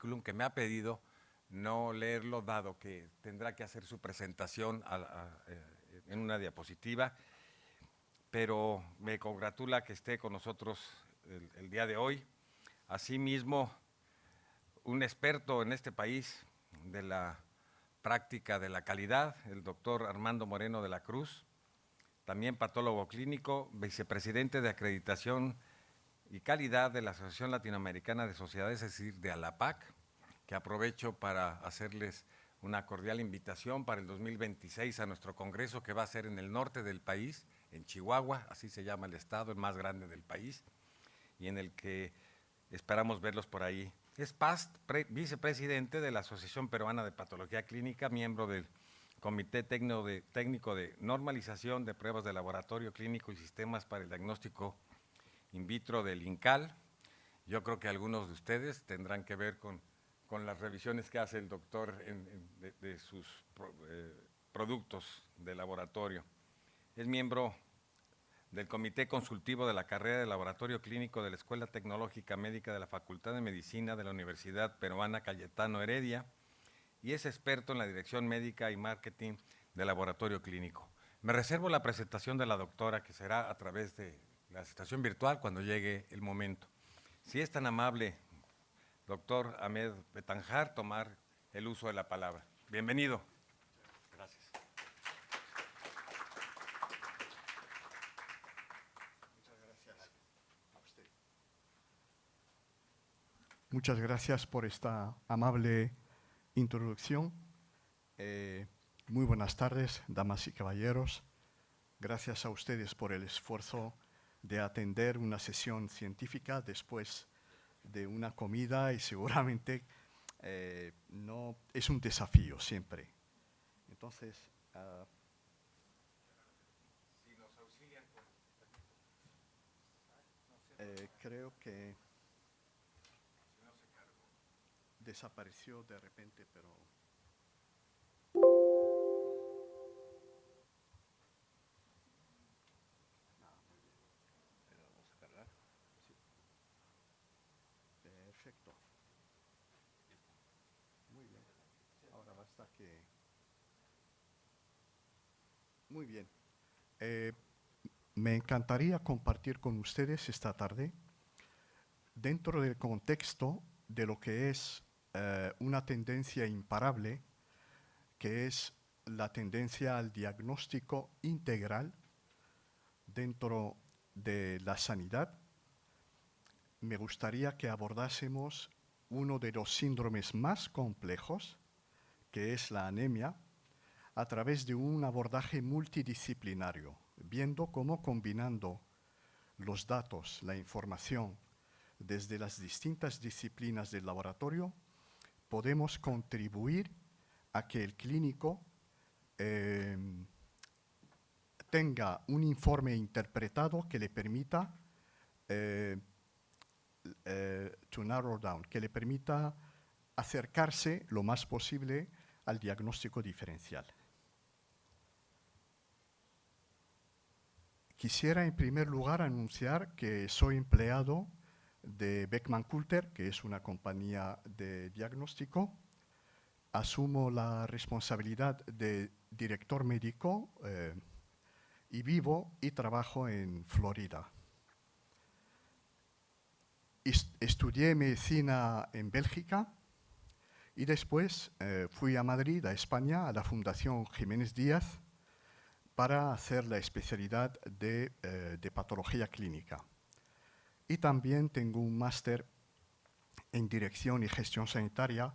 currículum que me ha pedido no leerlo, dado que tendrá que hacer su presentación en una diapositiva, pero me congratula que esté con nosotros el día de hoy. Asimismo, un experto en este país de la práctica de la calidad, el doctor Armando Moreno de la Cruz, también patólogo clínico, vicepresidente de acreditación y calidad de la Asociación Latinoamericana de Sociedades, es decir, de ALAPAC, que aprovecho para hacerles una cordial invitación para el 2026 a nuestro congreso, que va a ser en el norte del país, en Chihuahua, así se llama el estado, el más grande del país, y en el que esperamos verlos por ahí. Es past vicepresidente de la Asociación Peruana de Patología Clínica, miembro del Comité Técnico de Normalización de Pruebas de Laboratorio Clínico y Sistemas para el Diagnóstico In Vitro del INCAL. Yo creo que algunos de ustedes tendrán que ver con las revisiones que hace el doctor de sus productos de laboratorio. Es miembro del Comité Consultivo de la Carrera de Laboratorio Clínico de la Escuela Tecnológica Médica de la Facultad de Medicina de la Universidad Peruana Cayetano Heredia y es experto en la dirección médica y marketing de laboratorio clínico. Me reservo la presentación de la doctora, que será a través de la estación virtual cuando llegue el momento. Si es tan amable, doctor Ahmed Betanjar, tomar el uso de la palabra. Bienvenido. Gracias. Muchas gracias por esta amable introducción. Muy buenas tardes, damas y caballeros. Gracias a ustedes por el esfuerzo de atender una sesión científica después de una comida y seguramente no es un desafío siempre. Entonces, Si nos auxilian con creo que si no se cargó. desapareció de repente, pero pero vamos a cargar. Sí. Perfecto. Muy bien. Ahora basta que... Muy bien. Me encantaría compartir con ustedes esta tarde, dentro del contexto de lo que es una tendencia imparable, que es la tendencia al diagnóstico integral dentro de la sanidad. Me gustaría que abordásemos uno de los síndromes más complejos, que es la anemia, a través de un abordaje multidisciplinario, viendo cómo combinando los datos, la información, desde las distintas disciplinas del laboratorio, podemos contribuir a que el clínico tenga un informe interpretado que le permita to narrow down, que le permita acercarse lo más posible al diagnóstico diferencial. Quisiera en primer lugar anunciar que soy empleado de Beckman Coulter, que es una compañía de diagnóstico. Asumo la responsabilidad de director médico y vivo y trabajo en Florida. Estudié medicina en Bélgica y después fui a Madrid, a España, a la Fundación Jiménez Díaz, para hacer la especialidad de patología clínica. Y también tengo un máster en Dirección y Gestión Sanitaria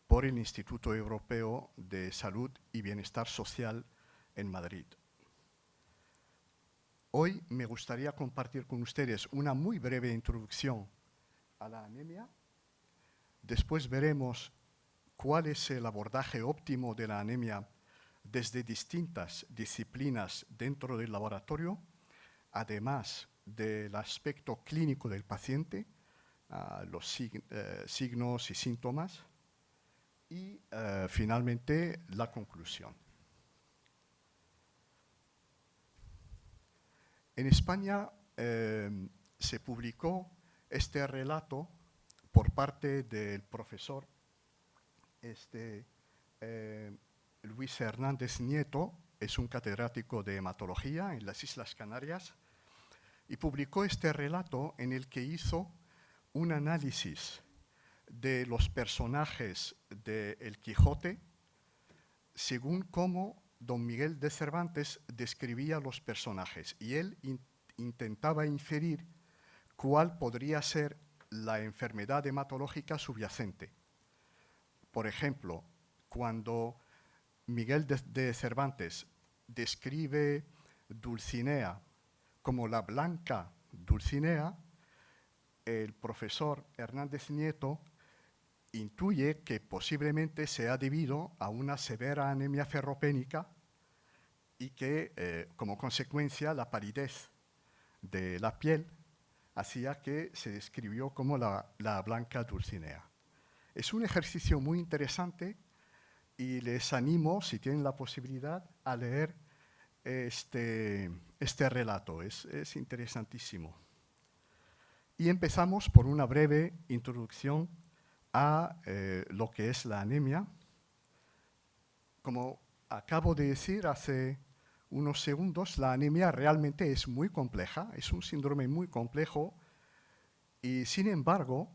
por el Instituto Europeo de Salud y Bienestar Social en Madrid. Hoy me gustaría compartir con ustedes una muy breve introducción a la anemia. Después veremos cuál es el abordaje óptimo de la anemia desde distintas disciplinas dentro del laboratorio, además del aspecto clínico del paciente, los signos y síntomas, y finalmente la conclusión. En España se publicó este relato por parte del profesor Luis Hernández Nieto, es un catedrático de hematología en las Islas Canarias, y publicó este relato en el que hizo un análisis de los personajes de El Quijote según cómo don Miguel de Cervantes describía los personajes, y él intentaba inferir cuál podría ser la enfermedad hematológica subyacente. Por ejemplo, cuando Miguel de Cervantes describe Dulcinea como la blanca Dulcinea, el profesor Hernández Nieto intuye que posiblemente sea debido a una severa anemia ferropénica y que, como consecuencia, la palidez de la piel hacía que se describió como la blanca Dulcinea. Es un ejercicio muy interesante y les animo, si tienen la posibilidad, a leer este relato. Es interesantísimo. Y empezamos por una breve introducción a lo que es la anemia. Como acabo de decir hace unos segundos, la anemia realmente es muy compleja, es un síndrome muy complejo y, sin embargo,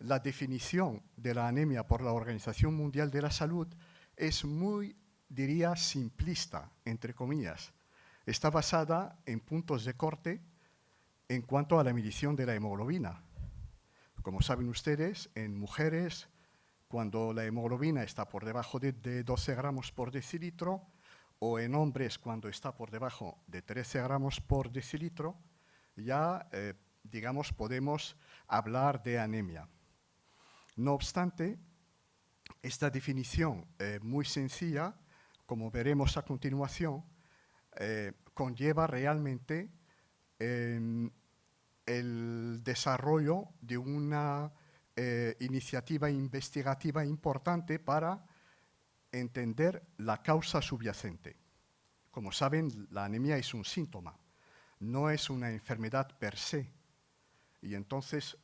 la definición de la anemia por la Organización Mundial de la Salud es muy, diría, simplista, entre comillas. Está basada en puntos de corte en cuanto a la medición de la hemoglobina. Como saben ustedes, en mujeres, cuando la hemoglobina está por debajo de 12 gramos por decilitro, o en hombres cuando está por debajo de 13 gramos por decilitro, ya, digamos, podemos hablar de anemia. No obstante, esta definición muy sencilla, como veremos a continuación, conlleva realmente el desarrollo de una iniciativa investigativa importante para entender la causa subyacente. Como saben, la anemia es un síntoma, no es una enfermedad per se. Y entonces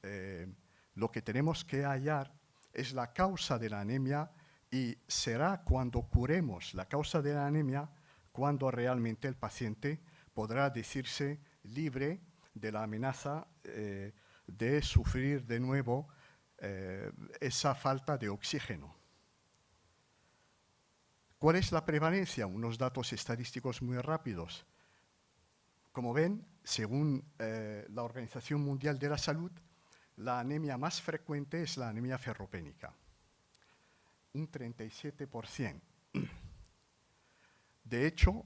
lo que tenemos que hallar es la causa de la anemia, y será cuando curemos la causa de la anemia cuando realmente el paciente podrá decirse libre de la amenaza de sufrir de nuevo esa falta de oxígeno. ¿Cuál es la prevalencia? Unos datos estadísticos muy rápidos. Como ven, según la Organización Mundial de la Salud, la anemia más frecuente es la anemia ferropénica, un 37%. De hecho,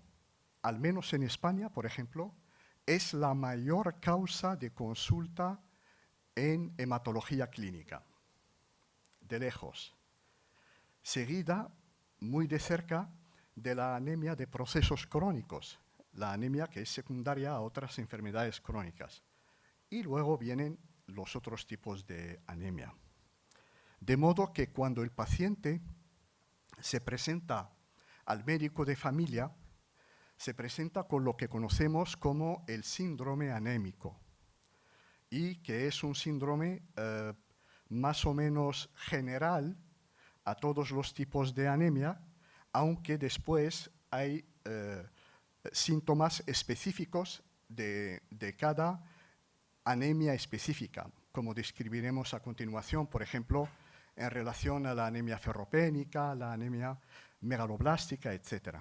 al menos en España, por ejemplo, es la mayor causa de consulta en hematología clínica, de lejos, seguida muy de cerca de la anemia de procesos crónicos, la anemia que es secundaria a otras enfermedades crónicas. Y luego vienen los otros tipos de anemia. De modo que cuando el paciente se presenta al médico de familia, se presenta con lo que conocemos como el síndrome anémico, y que es un síndrome más o menos general a todos los tipos de anemia, aunque después hay síntomas específicos de cada anemia específica, como describiremos a continuación, por ejemplo, en relación a la anemia ferropénica, la anemia megaloblástica, etc.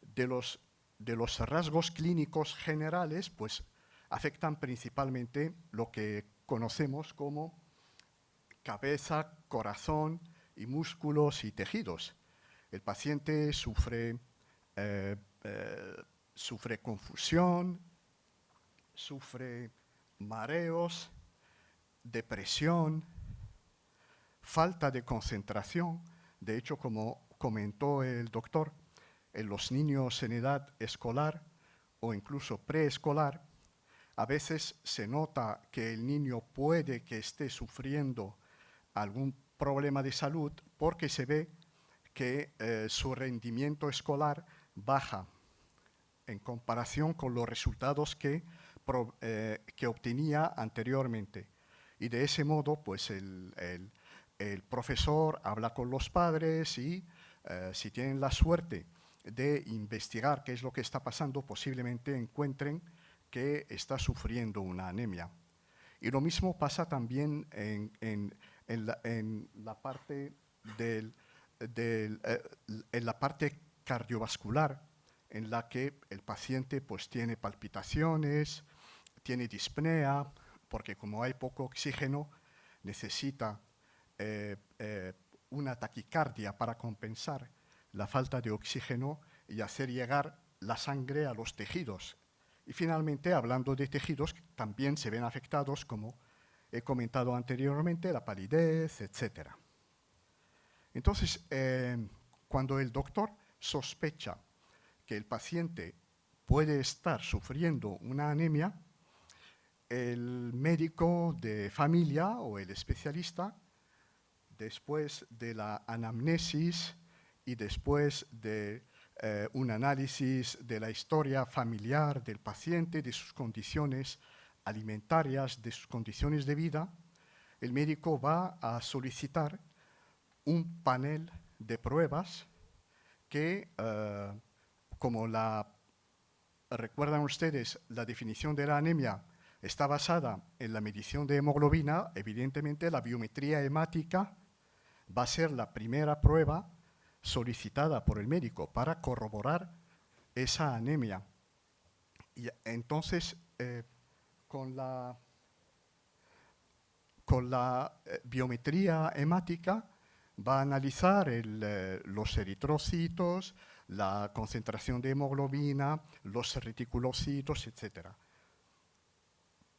De los rasgos clínicos generales, pues afectan principalmente lo que conocemos como cabeza, corazón y músculos y tejidos. El paciente sufre confusión, sufre mareos, depresión, falta de concentración. De hecho, como comentó el doctor, en los niños en edad escolar o incluso preescolar, a veces se nota que el niño puede que esté sufriendo algún problema de salud porque se ve que su rendimiento escolar baja en comparación con los resultados que obtenía anteriormente. Y de ese modo, pues el profesor habla con los padres y si tienen la suerte de investigar qué es lo que está pasando, posiblemente encuentren que está sufriendo una anemia. Y lo mismo pasa también en la parte en la parte cardiovascular, en la que el paciente pues tiene palpitaciones, tiene dispnea, porque como hay poco oxígeno, necesita una taquicardia para compensar la falta de oxígeno y hacer llegar la sangre a los tejidos. Y finalmente, hablando de tejidos, también se ven afectados, como he comentado anteriormente, la palidez, etc. Entonces, cuando el doctor sospecha que el paciente puede estar sufriendo una anemia, el médico de familia o el especialista, después de la anamnesis y después de un análisis de la historia familiar del paciente, de sus condiciones alimentarias, de sus condiciones de vida, el médico va a solicitar un panel de pruebas que, como recuerdan ustedes, la definición de la anemia está basada en la medición de hemoglobina, evidentemente la biometría hemática va a ser la primera prueba solicitada por el médico para corroborar esa anemia. Y entonces, con la biometría hemática va a analizar los eritrocitos, la concentración de hemoglobina, los reticulocitos, etc.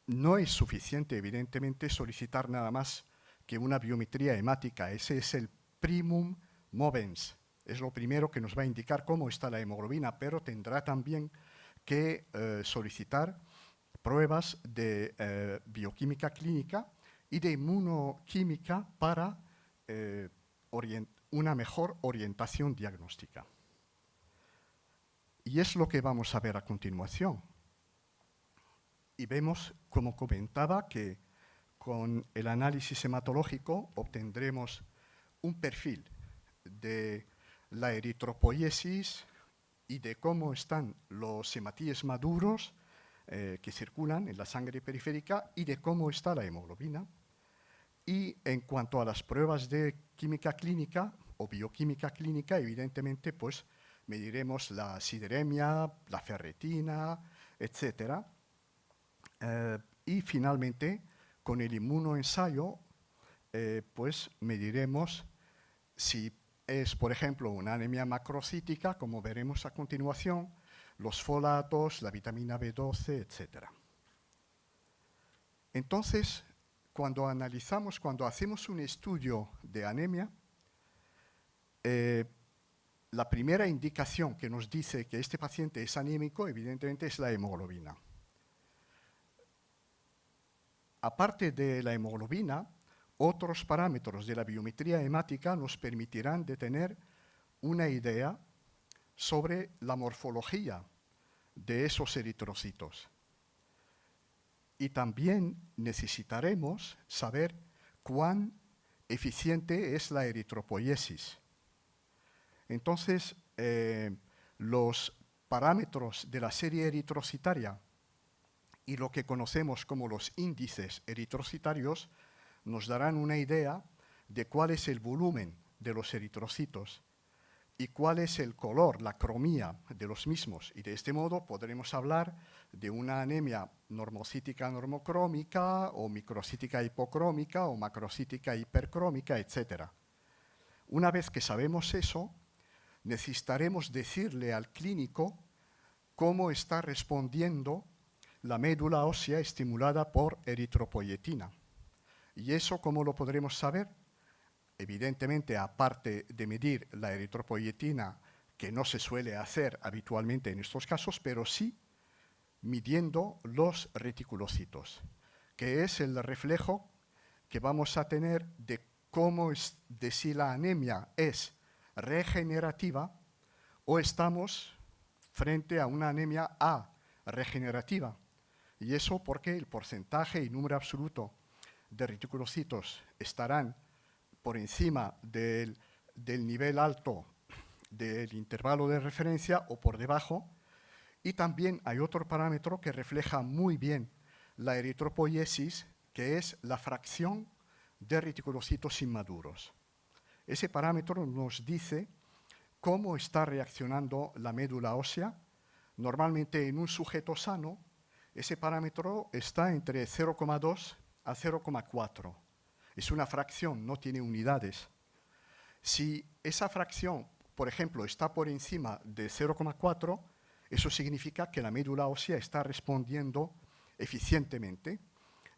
No es suficiente, evidentemente, solicitar nada más que una biometría hemática. Ese es el primum movens. Es lo primero que nos va a indicar cómo está la hemoglobina, pero tendrá también que solicitar pruebas de bioquímica clínica y de inmunoquímica para una mejor orientación diagnóstica. Y es lo que vamos a ver a continuación. Y vemos, como comentaba, que con el análisis hematológico obtendremos un perfil de la eritropoiesis y de cómo están los hematíes maduros que circulan en la sangre periférica y de cómo está la hemoglobina. Y en cuanto a las pruebas de química clínica o bioquímica clínica, evidentemente, pues mediremos la sideremia, la ferritina, etc. Y finalmente, con el inmunoensayo, pues mediremos si es, por ejemplo, una anemia macrocítica, como veremos a continuación, los folatos, la vitamina B12, etc. Entonces, cuando hacemos un estudio de anemia, la primera indicación que nos dice que este paciente es anémico, evidentemente, es la hemoglobina. Aparte de la hemoglobina, otros parámetros de la biometría hemática nos permitirán de tener una idea sobre la morfología de esos eritrocitos. Y también necesitaremos saber cuán eficiente es la eritropoiesis. Entonces, los parámetros de la serie eritrocitaria y lo que conocemos como los índices eritrocitarios nos darán una idea de cuál es el volumen de los eritrocitos y cuál es el color, la cromía de los mismos. Y de este modo podremos hablar de una anemia normocítica normocrómica o microcítica hipocrómica o macrocítica hipercrómica, etc. Una vez que sabemos eso, necesitaremos decirle al clínico cómo está respondiendo la médula ósea estimulada por eritropoietina. ¿Y eso cómo lo podremos saber? Evidentemente, aparte de medir la eritropoietina, que no se suele hacer habitualmente en estos casos, pero sí midiendo los reticulocitos, que es el reflejo que vamos a tener de si la anemia es regenerativa o estamos frente a una anemia regenerativa. Y eso porque el porcentaje y número absoluto de reticulocitos estarán por encima del nivel alto del intervalo de referencia o por debajo. Y también hay otro parámetro que refleja muy bien la eritropoiesis, que es la fracción de reticulocitos inmaduros. Ese parámetro nos dice cómo está reaccionando la médula ósea. Normalmente en un sujeto sano, ese parámetro está entre 0,2 a 0,4. Es una fracción, no tiene unidades. Si esa fracción, por ejemplo, está por encima de 0,4, eso significa que la médula ósea está respondiendo eficientemente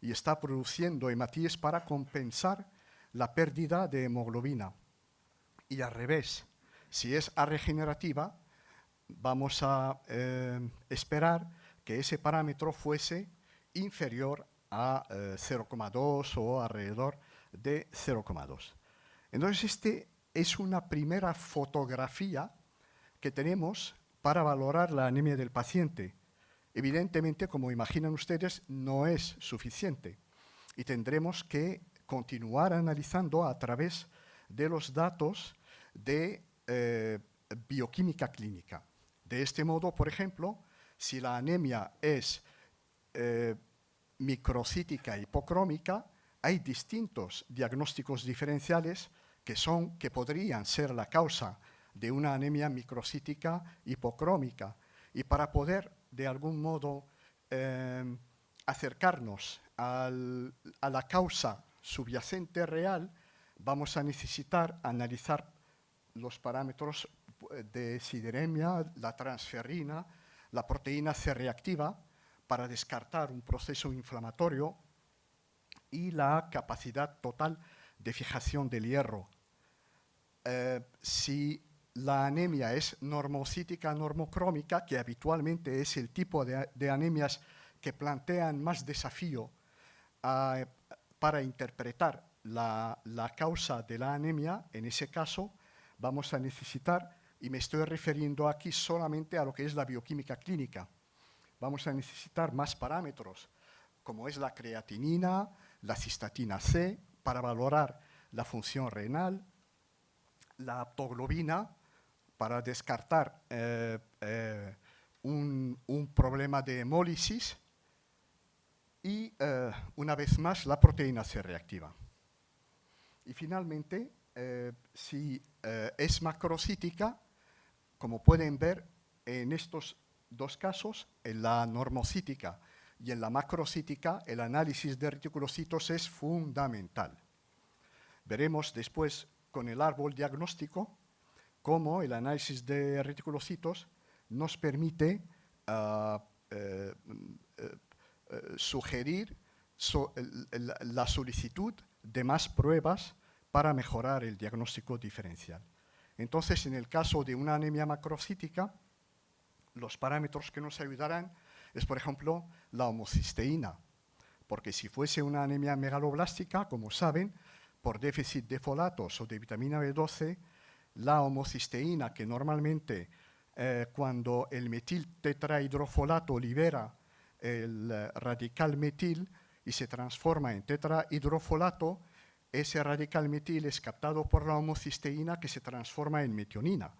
y está produciendo hematíes para compensar la pérdida de hemoglobina. Y al revés, si es arregenerativa, vamos a esperar que ese parámetro fuese inferior a 0,2 o alrededor de 0,2. Entonces, este es una primera fotografía que tenemos para valorar la anemia del paciente. Evidentemente, como imaginan ustedes, no es suficiente y tendremos que continuar analizando a través de los datos de bioquímica clínica. De este modo, por ejemplo, si la anemia es microcítica hipocrómica, hay distintos diagnósticos diferenciales que podrían ser la causa de una anemia microcítica hipocrómica. Y para poder, de algún modo, acercarnos a la causa subyacente real, vamos a necesitar analizar los parámetros de sideremia, la transferrina, la proteína C reactiva, para descartar un proceso inflamatorio y la capacidad total de fijación del hierro. Si la anemia es normocítica normocrómica, que habitualmente es el tipo de anemias que plantean más desafío para interpretar la causa de la anemia, en ese caso vamos a necesitar, y me estoy refiriendo aquí solamente a lo que es la bioquímica clínica, vamos a necesitar más parámetros, como es la creatinina, la cistatina C, para valorar la función renal, la aptoglobina, para descartar un problema de hemólisis, y una vez más la proteína C reactiva. Y finalmente, si es macrocítica, como pueden ver en estos dos casos, en la normocítica y en la macrocítica, el análisis de reticulocitos es fundamental. Veremos después con el árbol diagnóstico cómo el análisis de reticulocitos nos permite sugerir la solicitud de más pruebas para mejorar el diagnóstico diferencial. Entonces, en el caso de una anemia macrocítica, los parámetros que nos ayudarán es, por ejemplo, la homocisteína, porque si fuese una anemia megaloblástica, como saben, por déficit de folatos o de vitamina B12, la homocisteína, que normalmente cuando el metiltetrahidrofolato libera el radical metil y se transforma en tetrahidrofolato, ese radical metil es captado por la homocisteína que se transforma en metionina.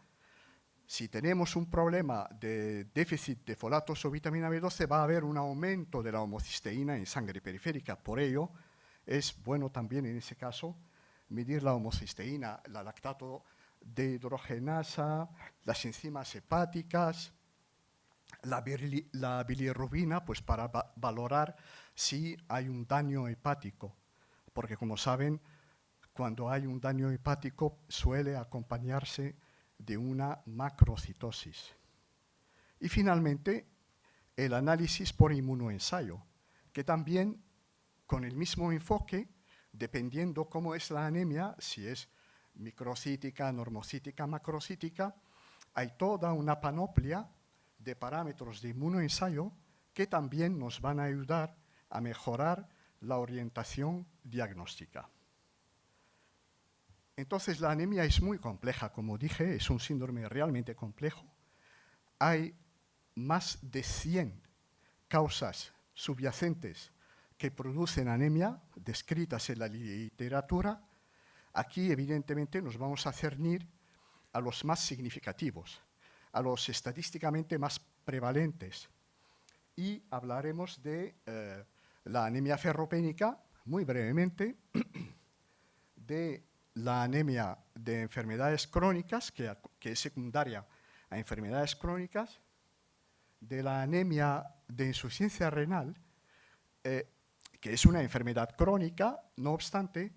Si tenemos un problema de déficit de folatos o vitamina B12, va a haber un aumento de la homocisteína en sangre periférica. Por ello, es bueno también en ese caso medir la homocisteína, la lactato dehidrogenasa, las enzimas hepáticas, la bilirrubina, pues para valorar si hay un daño hepático, porque como saben, cuando hay un daño hepático suele acompañarse de una macrocitosis. Y finalmente, el análisis por inmunoensayo, que también con el mismo enfoque, dependiendo cómo es la anemia, si es microcítica, normocítica, macrocítica, hay toda una panoplia de parámetros de inmunoensayo que también nos van a ayudar a mejorar la orientación diagnóstica. Entonces, la anemia es muy compleja, como dije, es un síndrome realmente complejo. Hay más de 100 causas subyacentes que producen anemia descritas en la literatura, aquí evidentemente nos vamos a cernir a los más significativos, a los estadísticamente más prevalentes. Y hablaremos de la anemia ferropénica, muy brevemente, de la anemia de enfermedades crónicas, que es secundaria a enfermedades crónicas, de la anemia de insuficiencia renal, que es una enfermedad crónica, no obstante,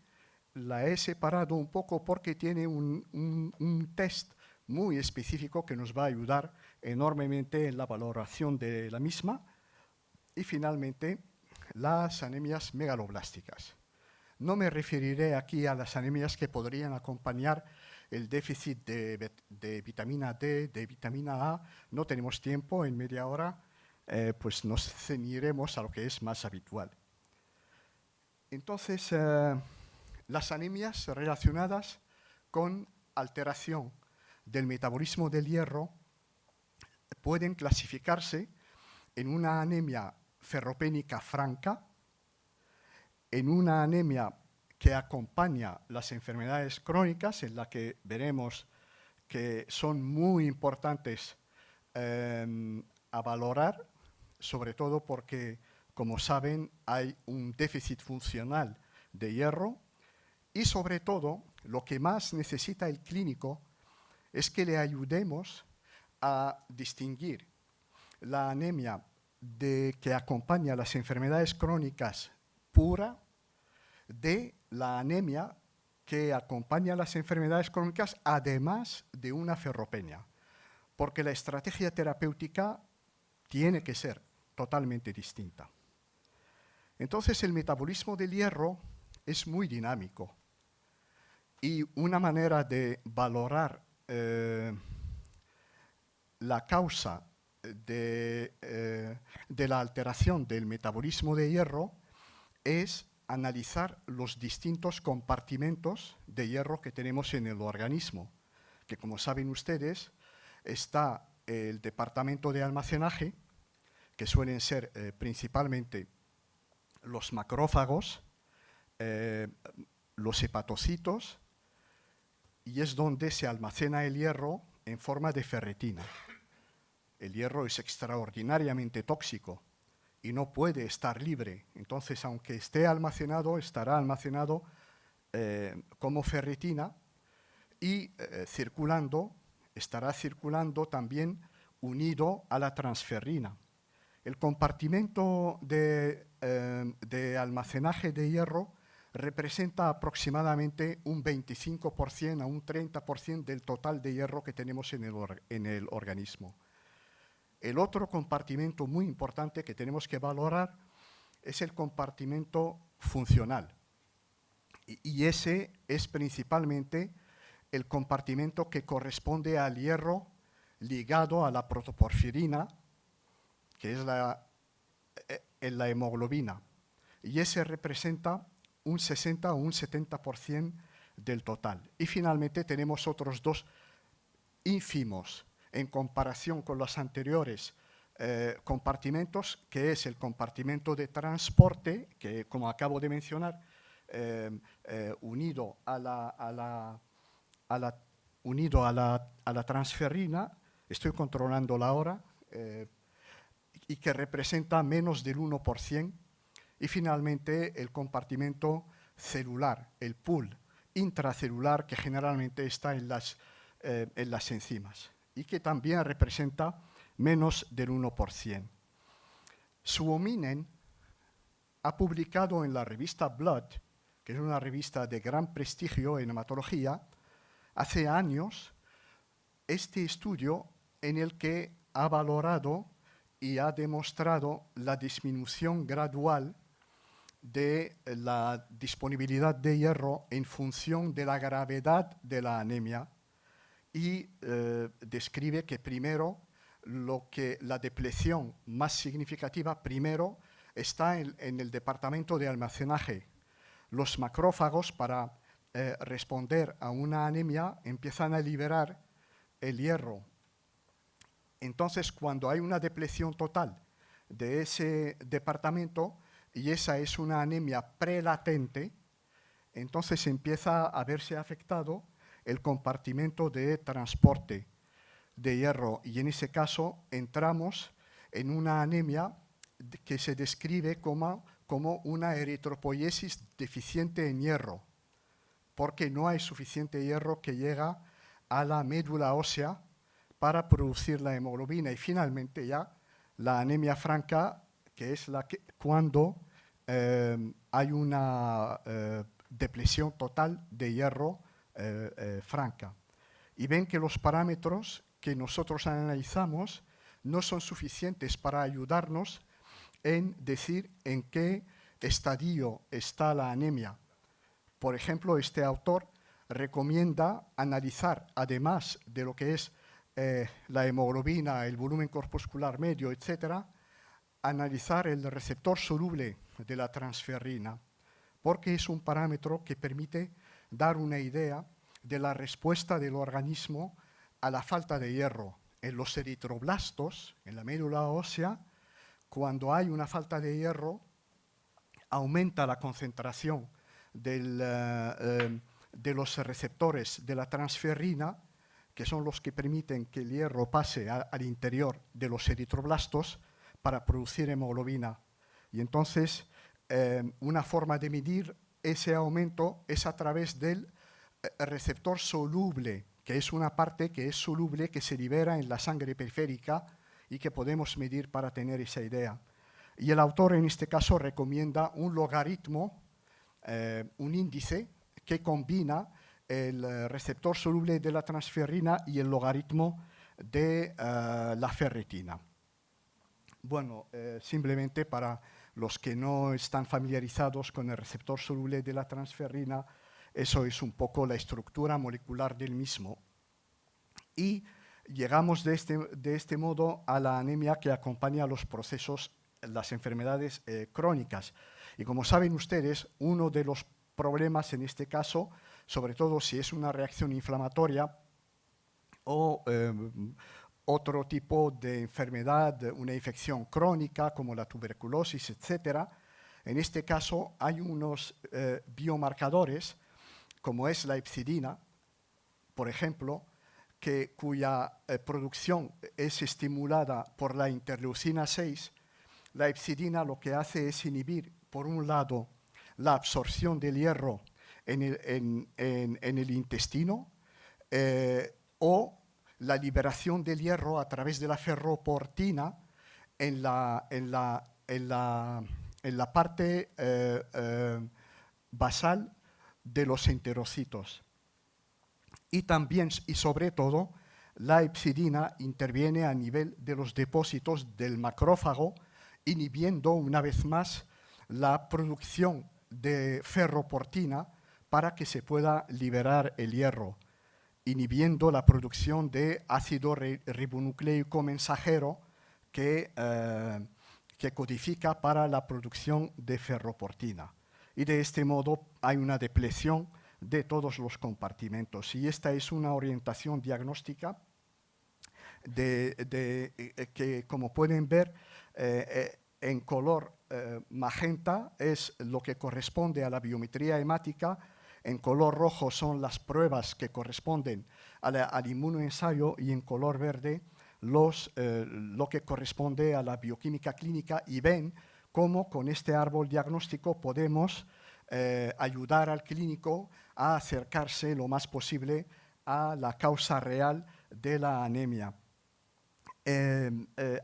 la he separado un poco porque tiene un test muy específico que nos va a ayudar enormemente en la valoración de la misma. Y finalmente, las anemias megaloblásticas. No me referiré aquí a las anemias que podrían acompañar el déficit de vitamina D, de vitamina A. No tenemos tiempo, en media hora, pues nos ceñiremos a lo que es más habitual. Entonces, las anemias relacionadas con alteración del metabolismo del hierro pueden clasificarse en una anemia ferropénica franca, en una anemia que acompaña las enfermedades crónicas, en la que veremos que son muy importantes a valorar, sobre todo porque, como saben, hay un déficit funcional de hierro, y sobre todo, lo que más necesita el clínico es que le ayudemos a distinguir la anemia que acompaña las enfermedades crónicas pura de la anemia que acompaña las enfermedades crónicas, además de una ferropenia, porque la estrategia terapéutica tiene que ser totalmente distinta. Entonces, el metabolismo del hierro es muy dinámico, y una manera de valorar la causa de la alteración del metabolismo de hierro es analizar los distintos compartimentos de hierro que tenemos en el organismo, que, como saben ustedes, está el departamento de almacenaje, que suelen ser principalmente los macrófagos, los hepatocitos, y es donde se almacena el hierro en forma de ferritina. El hierro es extraordinariamente tóxico y no puede estar libre. Entonces, aunque esté almacenado, estará almacenado como ferritina y estará circulando también unido a la transferrina. El compartimento de almacenaje de hierro representa aproximadamente un 25% a un 30% del total de hierro que tenemos en el organismo. El otro compartimento muy importante que tenemos que valorar es el compartimento funcional. Y ese es principalmente el compartimento que corresponde al hierro ligado a la protoporfirina, que es la hemoglobina. Y ese representa un 60 o un 70% del total. Y finalmente tenemos otros dos ínfimos en comparación con los anteriores compartimentos, que es el compartimento de transporte, que, como acabo de mencionar, unido a la transferrina, estoy controlando la hora, y que representa menos del 1%, y finalmente el compartimento celular, el pool intracelular, que generalmente está en las enzimas, y que también representa menos del 1%. Suominen ha publicado en la revista Blood, que es una revista de gran prestigio en hematología, hace años, este estudio en el que ha valorado y ha demostrado la disminución gradual de la disponibilidad de hierro en función de la gravedad de la anemia, y describe que primero la depleción más significativa primero está en el departamento de almacenaje. Los macrófagos, para responder a una anemia, empiezan a liberar el hierro. Entonces, cuando hay una depleción total de ese departamento, y esa es una anemia prelatente, entonces empieza a verse afectado el compartimento de transporte de hierro, y en ese caso entramos en una anemia que se describe como una eritropoiesis deficiente en hierro, porque no hay suficiente hierro que llega a la médula ósea para producir la hemoglobina. Y finalmente ya la anemia franca, que es cuando hay una depresión total de hierro franca. Y ven que los parámetros que nosotros analizamos no son suficientes para ayudarnos en decir en qué estadio está la anemia. Por ejemplo, este autor recomienda analizar, además de lo que es la hemoglobina, el volumen corpuscular medio, etc., analizar el receptor soluble de la transferrina, porque es un parámetro que permite dar una idea de la respuesta del organismo a la falta de hierro. En los eritroblastos, en la médula ósea, cuando hay una falta de hierro, aumenta la concentración de los receptores de la transferrina, que son los que permiten que el hierro pase al interior de los eritroblastos para producir hemoglobina. Y entonces, una forma de medir ese aumento es a través del receptor soluble, que es una parte que es soluble, que se libera en la sangre periférica y que podemos medir para tener esa idea. Y el autor en este caso recomienda un logaritmo, un índice que combina el receptor soluble de la transferrina y el logaritmo de la ferritina. Bueno, simplemente para los que no están familiarizados con el receptor soluble de la transferrina, eso es un poco la estructura molecular del mismo. Y llegamos de este modo a la anemia que acompaña a los procesos, las enfermedades crónicas. Y como saben ustedes, uno de los problemas en este caso, sobre todo si es una reacción inflamatoria o otro tipo de enfermedad, una infección crónica como la tuberculosis, etc., en este caso hay unos biomarcadores, como es la hepcidina, por ejemplo, cuya producción es estimulada por la interleucina 6. La hepcidina lo que hace es inhibir, por un lado, la absorción del hierro en el intestino o la liberación del hierro a través de la ferroportina en la parte basal de los enterocitos. Y también, y sobre todo, la hepcidina interviene a nivel de los depósitos del macrófago, inhibiendo una vez más la producción de ferroportina para que se pueda liberar el hierro, inhibiendo la producción de ácido ribonucleico mensajero que codifica para la producción de ferroportina. Y de este modo hay una depresión de todos los compartimentos. Y esta es una orientación diagnóstica que, como pueden ver, en color magenta es lo que corresponde a la biometría hemática, en color rojo son las pruebas que corresponden al inmunoensayo y en color verde lo que corresponde a la bioquímica clínica, y ven cómo con este árbol diagnóstico podemos ayudar al clínico a acercarse lo más posible a la causa real de la anemia.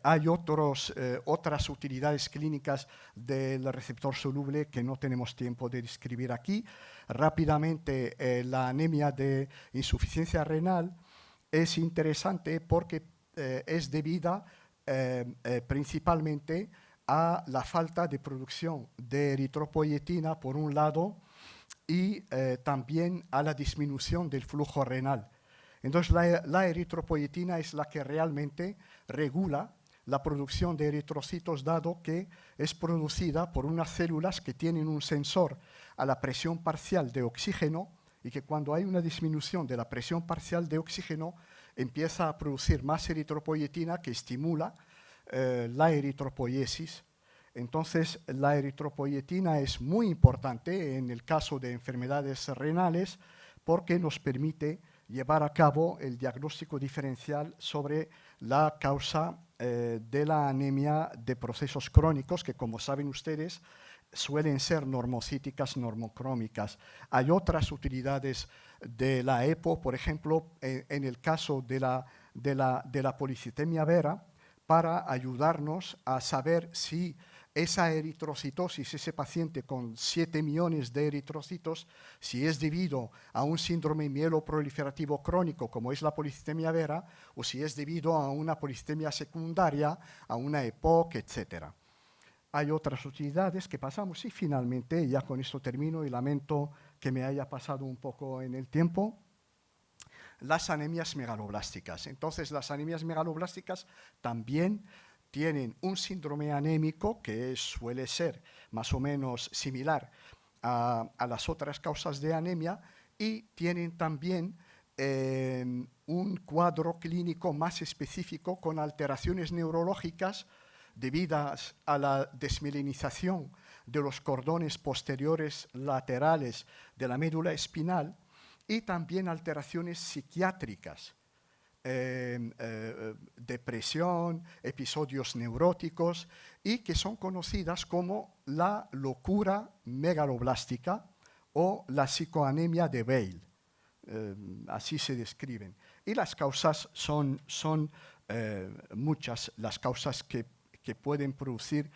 Hay otras utilidades clínicas del receptor soluble que no tenemos tiempo de describir aquí. Rápidamente, la anemia de insuficiencia renal es interesante porque es debida principalmente a la falta de producción de eritropoietina, por un lado, y también a la disminución del flujo renal. Entonces, la eritropoietina es la que realmente regula la producción de eritrocitos, dado que es producida por unas células que tienen un sensor a la presión parcial de oxígeno, y que cuando hay una disminución de la presión parcial de oxígeno empieza a producir más eritropoietina que estimula la eritropoiesis. Entonces, la eritropoyetina es muy importante en el caso de enfermedades renales porque nos permite llevar a cabo el diagnóstico diferencial sobre la causa de la anemia de procesos crónicos, que como saben ustedes, suelen ser normocíticas, normocrómicas. Hay otras utilidades de la EPO, por ejemplo, en el caso de la policitemia vera, para ayudarnos a saber si esa eritrocitosis, ese paciente con 7 millones de eritrocitos, si es debido a un síndrome mieloproliferativo crónico como es la policitemia vera, o si es debido a una policitemia secundaria, a una EPOC, etc. Hay otras utilidades que pasamos y finalmente, ya con esto termino y lamento que me haya pasado un poco en el tiempo, las anemias megaloblásticas. Entonces, las anemias megaloblásticas también tienen un síndrome anémico que suele ser más o menos similar a las otras causas de anemia y tienen también un cuadro clínico más específico con alteraciones neurológicas debidas a la desmielinización de los cordones posteriores laterales de la médula espinal y también alteraciones psiquiátricas, depresión, episodios neuróticos y que son conocidas como la locura megaloblástica o la psicoanemia de Weil. Así se describen. Y las causas son muchas, las causas que pueden producir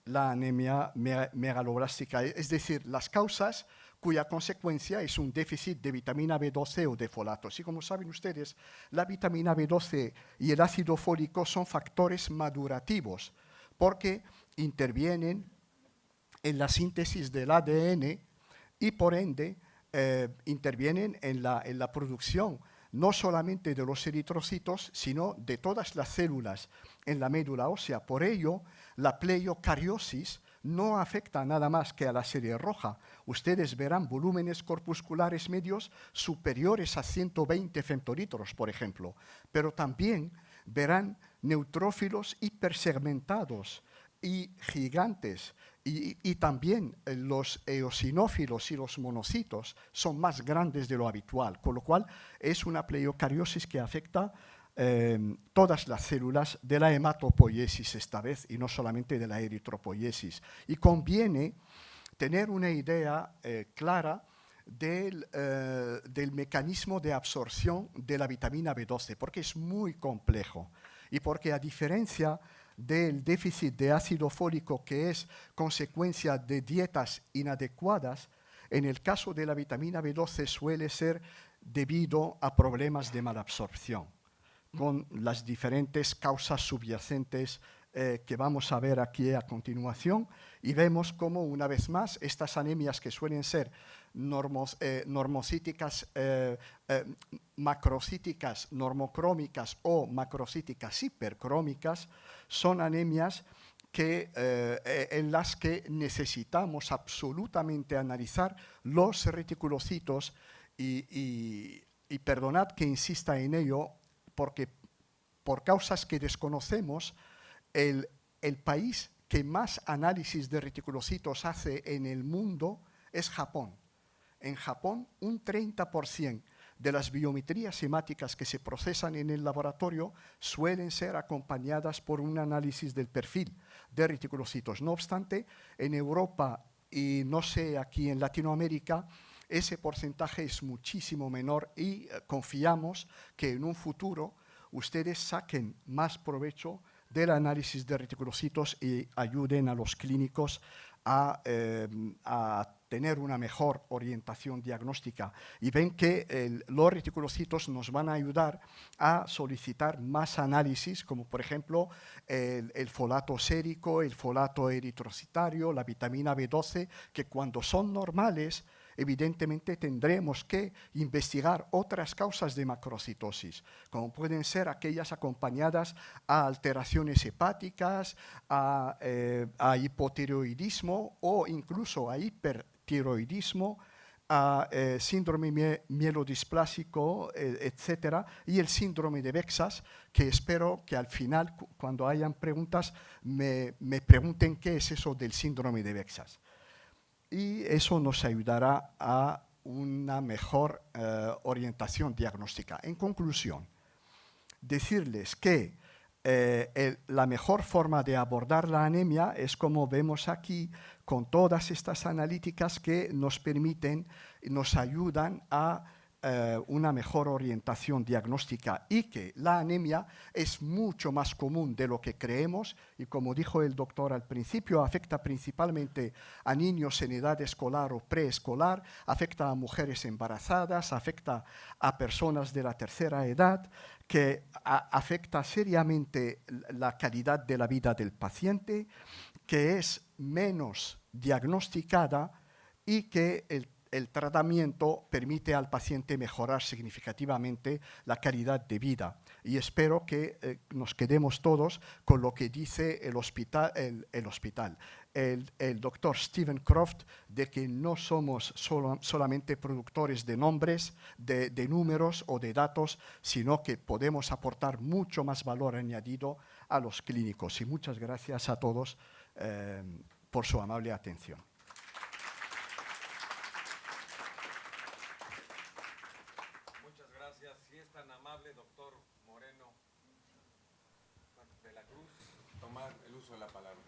la anemia megaloblástica. Es decir, las causas cuya consecuencia es un déficit de vitamina B12 o de folatos. Y como saben ustedes, la vitamina B12 y el ácido fólico son factores madurativos porque intervienen en la síntesis del ADN y por ende intervienen en la producción no solamente de los eritrocitos, sino de todas las células en la médula ósea. Por ello, la pleiocariosis no afecta nada más que a la serie roja. Ustedes verán volúmenes corpusculares medios superiores a 120 femtolitros, por ejemplo, pero también verán neutrófilos hipersegmentados y gigantes, y también los eosinófilos y los monocitos son más grandes de lo habitual, con lo cual es una pleiocariosis que afecta todas las células de la hematopoiesis esta vez y no solamente de la eritropoiesis. Y conviene tener una idea clara del mecanismo de absorción de la vitamina B12, porque es muy complejo y porque a diferencia del déficit de ácido fólico que es consecuencia de dietas inadecuadas, en el caso de la vitamina B12 suele ser debido a problemas de malabsorción, con las diferentes causas subyacentes que vamos a ver aquí a continuación, y vemos cómo, una vez más, estas anemias que suelen ser normocíticas, macrocíticas, normocrómicas o macrocíticas hipercrómicas, son anemias en las que necesitamos absolutamente analizar los reticulocitos y perdonad que insista en ello, porque por causas que desconocemos, el país que más análisis de reticulocitos hace en el mundo es Japón. En Japón, un 30% de las biometrías hemáticas que se procesan en el laboratorio suelen ser acompañadas por un análisis del perfil de reticulocitos. No obstante, en Europa y no sé, aquí en Latinoamérica, ese porcentaje es muchísimo menor y confiamos que en un futuro ustedes saquen más provecho del análisis de reticulocitos y ayuden a los clínicos a tener una mejor orientación diagnóstica. Y ven que los reticulocitos nos van a ayudar a solicitar más análisis, como por ejemplo el folato sérico, el folato eritrocitario, la vitamina B12, que cuando son normales, evidentemente tendremos que investigar otras causas de macrocitosis, como pueden ser aquellas acompañadas a alteraciones hepáticas, a hipotiroidismo o incluso a hipertiroidismo, a síndrome mielodisplásico, etcétera, y el síndrome de Bexas, que espero que al final, cuando hayan preguntas, me pregunten qué es eso del síndrome de Bexas. Y eso nos ayudará a una mejor orientación diagnóstica. En conclusión, decirles que la mejor forma de abordar la anemia es como vemos aquí, con todas estas analíticas que nos permiten, nos ayudan a una mejor orientación diagnóstica, y que la anemia es mucho más común de lo que creemos, y como dijo el doctor al principio, afecta principalmente a niños en edad escolar o preescolar, afecta a mujeres embarazadas, afecta a personas de la tercera edad, que afecta seriamente la calidad de la vida del paciente, que es menos diagnosticada y que el tratamiento permite al paciente mejorar significativamente la calidad de vida. Y espero que nos quedemos todos con lo que dice el hospital, el doctor Stephen Croft, de que no somos solamente productores de nombres, de números o de datos, sino que podemos aportar mucho más valor añadido a los clínicos. Y muchas gracias a todos por su amable atención. Muchas gracias. Si es tan amable, doctor Moreno de la Cruz, tomar el uso de la palabra.